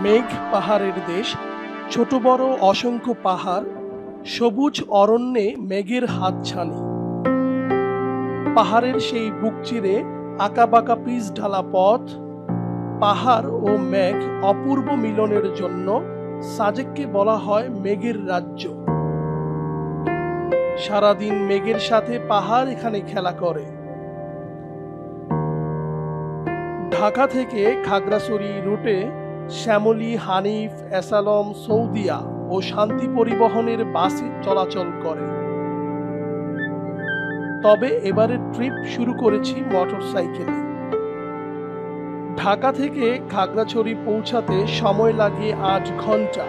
মেঘ পাহাড়ের দেশ, ছোট বড় অসংখ্য পাহাড়, সবুজ অরণ্যে মেঘের হাতছানি। পাহাড়ের সেই বুক চিরে আঁকাবাঁকা পিচ ঢালা পথ, পাহাড় ও মেঘ অপূর্ব মিলনের জন্য সাজেককে বলা হয় মেঘের রাজ্য। সারাদিন মেঘের সাথে পাহাড় এখানে খেলা করে। ঢাকা থেকে খাগড়াছড়ি রুটে শ্যামলী, হানিফ, এসালম, সৌদিয়া ও শান্তি পরিবহনের বাসে চলাচল করে। তবে এবারের ট্রিপ শুরু করেছি মোটরসাইকেলে। ঢাকা থেকে খাগড়াছড়ি পৌঁছাতে সময় লাগে 8 ঘন্টা।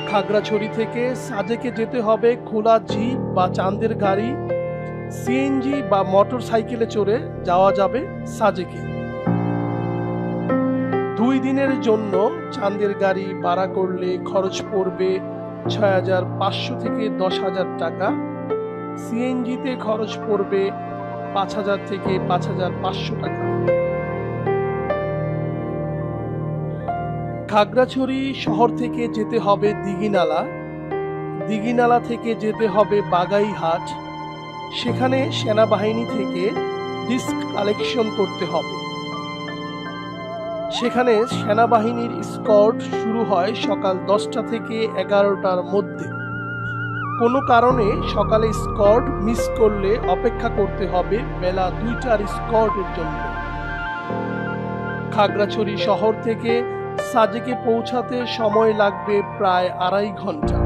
খাগড়াছড়ি থেকে সাজেকে যেতে হবে খোলা জিপ বা চাঁদের গাড়ি, সিএনজি বা মোটর সাইকেলে চড়ে যাওয়া যাবে সাজেকে। 2 দিনের জন্য চাঁদের গাড়ি ভাড়া করলে খরচ পড়বে 6,500 থেকে 10,000 টাকা। সিএনজিতে খরচ পড়বে 5,000 থেকে 5,500 টাকা। খাগড়াছড়ি শহর থেকে যেতে হবে দিঘিনালা, দিঘিনালা থেকে যেতে হবে বাগাইহাট। সেখানে সেনাবাহিনী থেকে ডিস্ক কালেকশন করতে হবে। সেখানে সেনাবাহিনীর স্কর্ট শুরু হয় সকাল 10টা থেকে 11টার মধ্যে। কোনো কারণে সকালে স্কর্ট মিস করলে অপেক্ষা করতে হবে বেলা 2টার স্কর্টের জন্য। খাগড়াছড়ি শহর থেকে সাজেকে পৌঁছাতে সময় লাগবে প্রায় 2.5 ঘন্টা।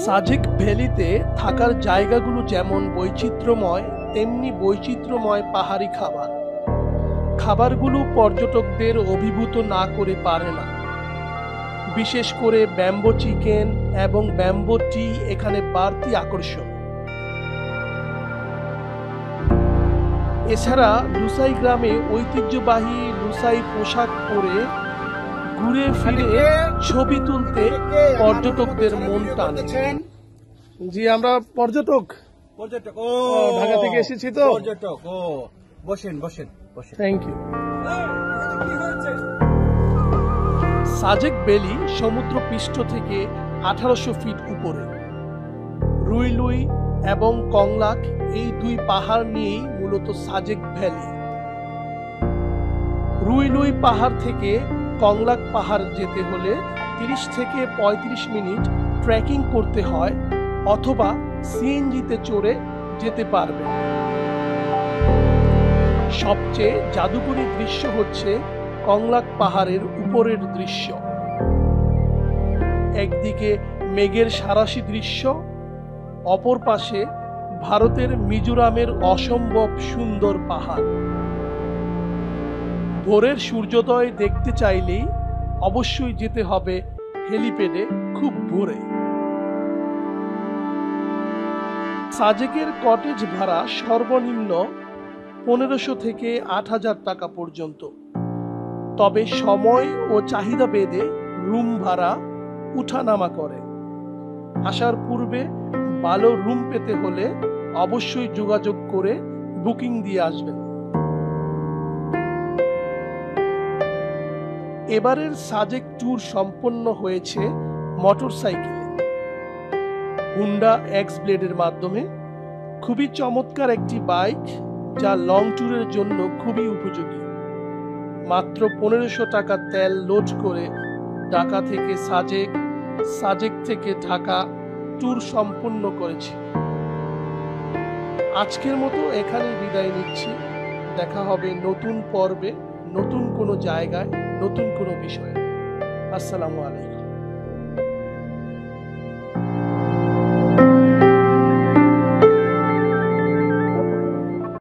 সাজেক ভ্যালিতে থাকার জায়গাগুলো যেমন বৈচিত্র্যময়, তেমনি বৈচিত্র্যময় পাহাড়ি খাবার। খাবারগুলো পর্যটকদের অভিভূত না করে পারে না। বিশেষ করে ব্যাম্বো চিকেন এবং ব্যাম্বো টি এখানে বাড়তি আকর্ষণ। এছাড়া লুসাই গ্রামে ঐতিহ্যবাহী লুসাই পোশাক পরে ঘুরে ফিরে ছবি তুলতে পর্যটকদের মন টানে। জি, আমরা পর্যটক। ও ঢাকা থেকে এসেছি তো। পর্যটক। ও বসেন বসেন বসেন। Thank you. সাজেক ভ্যালি সমুদ্র পৃষ্ঠ থেকে 1800 ফিট উপরে। রুইলুই এবং কংলাক এই 2 পাহাড় নিয়েই মূলত সাজেক ভ্যালি। রুইলুই পাহাড় থেকে কংলাক পাহাড় যেতে হলে 30 থেকে 35 মিনিট ট্রেকিং করতে হয়, অথবা সিএনজিতে চড়ে যেতে পারবে। সবচেয়ে জাদুকরী দৃশ্য হচ্ছে কংলাক পাহাড়ের উপরের দৃশ্য। একদিকে মেঘের সারাশি দৃশ্য, অপর পাশে ভারতের মিজোরামের অসম্ভব সুন্দর পাহাড়। ভোরের সূর্যোদয় দেখতে চাইলেই অবশ্যই যেতে হবে হেলিপ্যাডে খুব ভোরে। সাজেকের কটেজ ভাড়া সর্বনিম্ন 1500 থেকে 8,000 টাকা পর্যন্ত। তবে সময় ও চাহিদা ভেদে রুম ভাড়া উঠানামা করে। আসার পূর্বে ভালো রুম পেতে হলে অবশ্যই যোগাযোগ করে বুকিং দিয়ে আসবেন। এবারের সাজেক ট্যুর সম্পন্ন হয়েছে মোটরসাইকেলে, হুন্ডা এক্স ব্লেডের মাধ্যমে। খুবই চমৎকার একটি বাইক, যা লং ট্যুরের জন্য খুবই উপযোগী। মাত্র 1500 টাকা তেল লোড করে ঢাকা থেকে সাজেক, সাজেক থেকে ঢাকা ট্যুর সম্পূর্ণ করেছি। আজকের মতো এখানেই বিদায় নিচ্ছি। দেখা হবে নতুন পর্বে, নতুন কোনো জায়গায়, নতুন কোনো বিষয়ে। আসসালামু আলাইকুম।